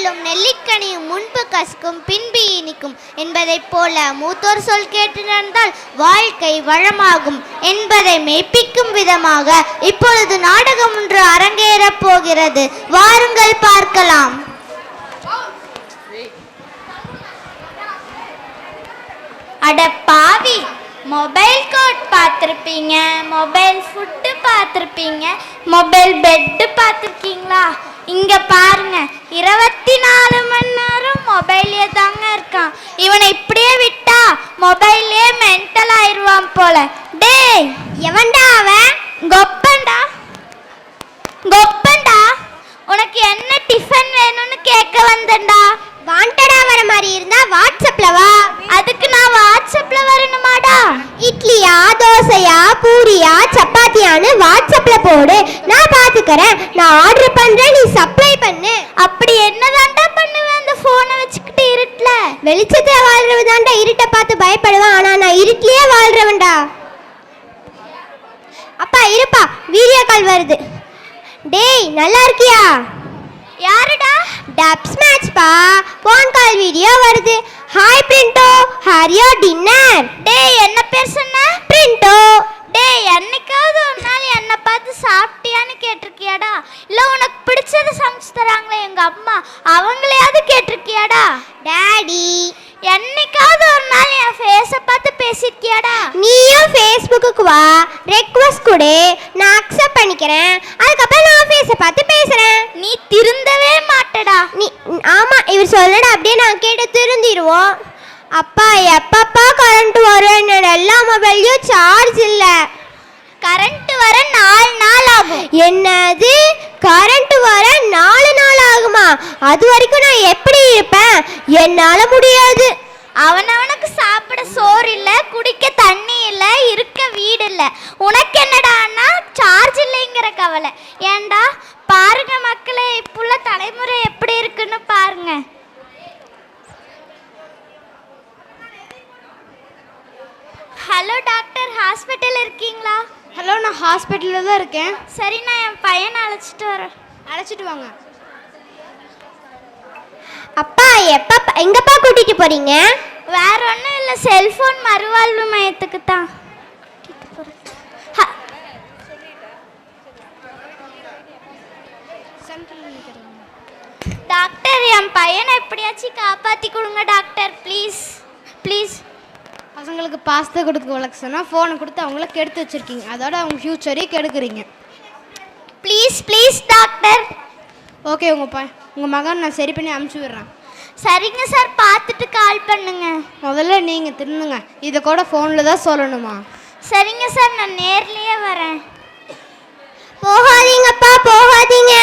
சொல்லும் நெல்லிக்கனியும் முன்பு கசக்கும் பின்பு இனிக்கும் என்பதைப் போல மூத்தோர் சொல் கேட்டு நடந்தால் வாழ்க்கை வளமாகும் என்பதை மெய்ப்பிக்கும் விதமாக இப்பொழுது நாடகம் ஒன்று அரங்கேறப் போகிறது. வாருங்கள் பார்க்கலாம். அட பாவி, மொபைல் கோட் பார்த்துருப்பீங்க, மொபைல் ஃபுட்டு பார்த்துருப்பீங்க, மொபைல் பெட்டு பார்த்துருக்கீங்களா? இங்க பாருங்க, 24 மணி நேரம் மொபைல்லே தாங்க இருக்கான். இவனை இப்படியே விட்டா மொபைல்லே மென்டல் ஆயிடுவான் போல. டேய், எவன்டா அவன்? கொப்பன்டா, கொப்பன்டா. உனக்கு என்ன டிஃபன் வேணும்னு கேட்க வந்தேன்டா. வாண்டடா வர மாதிரி இருந்தா வாட்ஸ்அப்ல வா. அதுக்கு நான் வாட்ஸ்அப்ல வரணுமாடா? இட்லியா, தோசையா, பூரியா, சப்பாத்தியான்னு வாட்ஸ்அப்ல போடு, நான் பாத்துக்கறேன். நான் ஆர்டர் பண்றேன், நீ சப்ளை பண்ணு. அப்படி என்னதான்டா பண்ணுவேன் அந்த போனை வச்சுக்கிட்டு இருட்டுல? வெளிச்சத்துல வாழ்றவதான்டா இருட்ட பார்த்து பயப்படுவான். ஆனா நான் இருட்டிலேயே வாழ்றவன்டா. அப்பா இருப்பா, வீடியோ கால் வருது. டேய், நல்லா இருக்கியா? யாருடா? டப்ஸ் மேட்ச் பா, போன் கால் வீடியோ வருது. ஹாய் பிரிண்டோ, ஹேர் யோர் டின்னர். டேய், என்ன பேர் சொன்ன? பிரிண்டோ. டேய், என்னைக்காவது ஒரு நாள் என்ன பார்த்து சாப்பிட்டியான்னு கேட்டிருக்கியாடா? இல்லை உனக்கு பிடிச்சது சமைச்சு தராங்களே எங்க அம்மா, அவங்களையாவது கேட்டிருக்கியாடா? டாடி, என்னைக்காவது ஒரு நாள் என் ஃபேஸை பார்த்து பேசியிருக்கியாடா? நீயும் ஃபேஸ்புக்கு வா, ரெக்வஸ்ட் கொடு, நான் அக்செப்ட் பண்ணிக்கிறேன். அதுக்கப்புறம் நான் ஃபேஸை பார்த்து பேசுறேன். நீ திருந்தவே மாட்டடா. நீ ஆமா, இவர் சொல்லடா, அப்படியே நான் கேட்டு திருந்திடுவோம். அப்பா, எப்பப்பா கரண்ட் வரும்? என்னோட எல்லா மொபைல்லையும் சார்ஜ் இல்லை. கரண்ட் வர 4 நாள் ஆகும். என்னது, கரண்ட் வர 4 நாள் ஆகுமா? அது வரைக்கும் நான் எப்படி இருப்பேன்? என்னால முடியாது. அவனவனுக்கு சாப்பிட சோறு இல்லை, குடிக்க தண்ணி இல்லை, இருக்க வீடு இல்லை. உனக்கு என்னடான்னா சார்ஜ் இல்லைங்கிற கவலை. ஏண்டா பாருங்க மக்களே, இப்புள்ள தலைமுறை எப்படி இருக்குன்னு பாருங்க. ஹலோ டாக்டர், ஹாஸ்பிட்டல் இருக்கீங்களா? ஹலோ, நான் ஹாஸ்பிட்டலில் தான் இருக்கேன். சரி, நான் என் பையனை அழைச்சிட்டு வரேன். அழைச்சிட்டு வாங்க. அப்பா, எப்பப்பா எங்கப்பா கூட்டிட்டு போறீங்க? வேற ஒன்றும் இல்லை, செல்போன் மறுவாழ்வு மையத்துக்கு தான். டாக்டர், என் பையனை எப்படியாச்சும் காப்பாற்றி கொடுங்க டாக்டர், ப்ளீஸ் ப்ளீஸ். பசங்களுக்கு பாஸ்தா கொடுக்க வளர்க்க சொன்னால் ஃபோனை கொடுத்து அவங்கள கெடுத்து வச்சுருக்கீங்க. அதோட அவங்க ஃப்யூச்சரையும் கெடுக்குறீங்க. Please please doctor. ஓகே, உங்கள் மகன் நான் சரி பண்ணி அனுப்பிச்சி விடுறேன். சரிங்க சார், பார்த்துட்டு கால் பண்ணுங்க. முதல்ல நீங்கள் திருந்துங்க, இதை கூட ஃபோனில் தான் சொல்லணுமா? சரிங்க சார், நான் நேர்லேயே வரேன். போகாதீங்கப்பா, போகாதீங்க.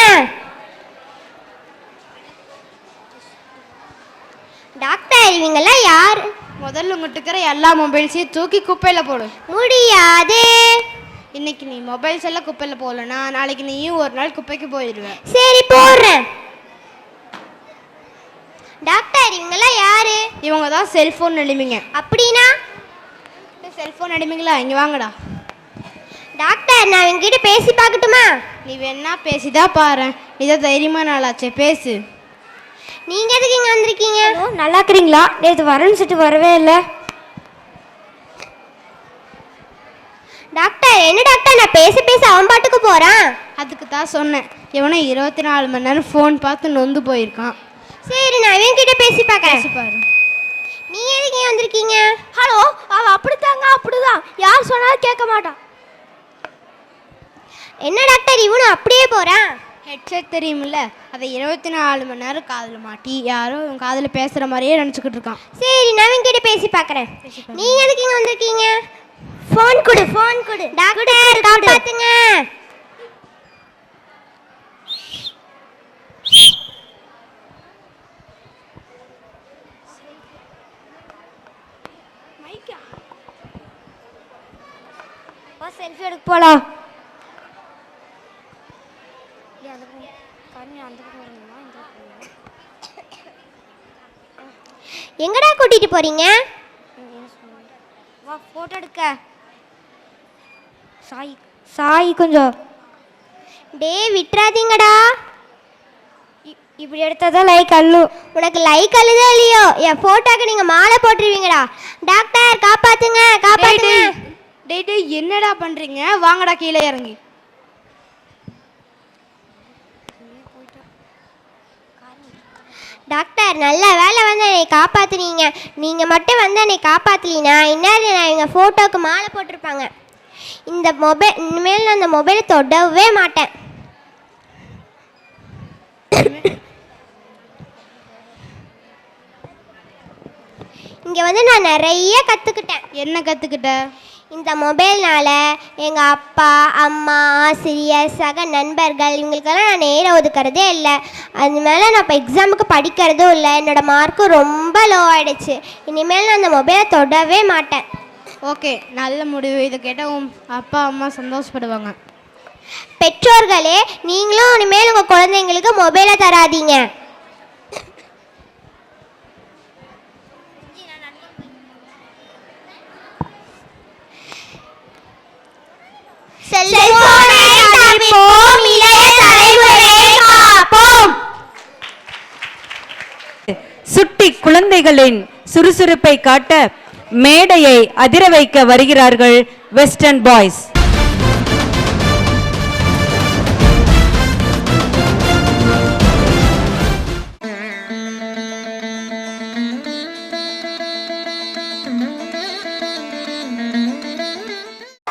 டாக்டர், இவங்கெல்லாம் யார்? முதல்ல உங்கள்கிட்ட இருக்கிற எல்லா மொபைல்ஸையும் தூக்கி குப்பையில் போடு. முடியாது. இன்னைக்கு நீ மொபைல்ஸ் எல்லாம் குப்பையில் போகலன்னா நாளைக்கு நீயும் ஒரு நாள் குப்பைக்கு போயிடுவேன். சரி, போடுறேன். டாக்டர், இவங்கெல்லாம் யாரு? இவங்க தான் செல்ஃபோன் அடிமைங்க. அப்படின்னா? செல்ஃபோன் அடிமைங்களா, இங்கே வாங்கடா. டாக்டர், நான் இவங்ககிட்ட பேசி பார்க்கட்டுமா? நீ வேணா பேசிதான் பாரு, இதான் தைரியமாக நாளாச்சே, பேசு. நீங்க எதுக்கு இங்க வந்திருக்கீங்க? நல்லா இருக்கிறீங்களா? நேற்று வரேன்னு சொல்லிட்டு வரவே இல்லை. டாக்டர், என்ன டாக்டர், நான் பேச பேச அவன் பாட்டுக்கு போறான். அதுக்கு தான் சொன்னேன், இவனை 24 மணி நேரம் ஃபோன் பார்த்து நொந்து போயிருக்கான். சரி, நான் இவன் கிட்ட பேசி பார்க்கறேன். பேசி பாரு. நீ எதுக்கு இங்க வந்திருக்கீங்க? ஹலோ, அவன் அப்படித்தாங்க, அப்படிதான், யார் சொன்னாலும் கேட்க மாட்டான். என்ன டாக்டர், இவனும் அப்படியே போறான்? ஹெட்செட் தெரியுமில்ல, அதை 24 மணி நேரம் காதில் மாட்டி யாரோ இவன் காதில் பேசுகிற மாதிரியே நினச்சிக்கிட்டு இருக்கான். சரி, நான் இவன் கிட்ட பேசி பார்க்கறேன். நீங்க எதுக்கு இங்க வந்திருக்கீங்க? ஃபோன் கொடு, ஃபோன் கொடு. டாக்டர், காப்பாத்துங்க. செல்ஃபி எடுக்க போகலாம். எங்கடா கூட்டிட்டு போறீங்க? வா, போட்டோ எடுக்க. சாய் கொஞ்சம். டே, விட்டுறாதீங்கடா. இப்படி எடுத்தாதான் லைக் அள்ளு. உனக்கு லைக் அள்ளுதே இல்லையோ என் போட்டோக்கு நீங்க மாலை போட்டுருவீங்கடா. டாக்டர் காப்பாத்துங்க காப்பாத்துங்க. டேய் டேய் என்னடா பண்றீங்க? வாங்கடா கீழே இறங்கி. டாக்டர் நல்ல வேலை வந்து என்னை காப்பாத்துனீங்க. நீங்க மட்டும் வந்து என்னை காப்பாத்தலினா இந்நேரம் நான் எங்க போட்டோக்கு மாலை போட்டிருப்பாங்க. இந்த மொபைல் இனிமேல் நான் அந்த மொபைலை தொடவே மாட்டேன். இங்கே வந்து நான் நிறைய கற்றுக்கிட்டேன். என்ன கற்றுக்கிட்ட? இந்த மொபைல்னால் எங்கள் அப்பா அம்மா ஆசிரியர் சக நண்பர்கள் இவங்களுக்கெல்லாம் நான் நேரம் ஒதுக்கிறதே இல்லை. அது மேலே நான் இப்போ எக்ஸாமுக்கு படிக்கிறதும் இல்லை. என்னோடய மார்க்கும் ரொம்ப லோ ஆகிடுச்சு. இனிமேல் நான் அந்த மொபைலை தொடவே மாட்டேன். ஓகே, நல்ல முடிவு. இதை கேட்டால் உன் அப்பா அம்மா சந்தோஷப்படுவாங்க. பெற்றோர்களே, நீங்களும் இனிமேல் உங்கள் குழந்தைங்களுக்கு மொபைலை தராதீங்க. சுட்டி குழந்தைகளின் சுறுசுறுப்பை காட்ட மேடையை அதிர வைக்க வருகிறார்கள் வெஸ்டர்ன் பாய்ஸ்.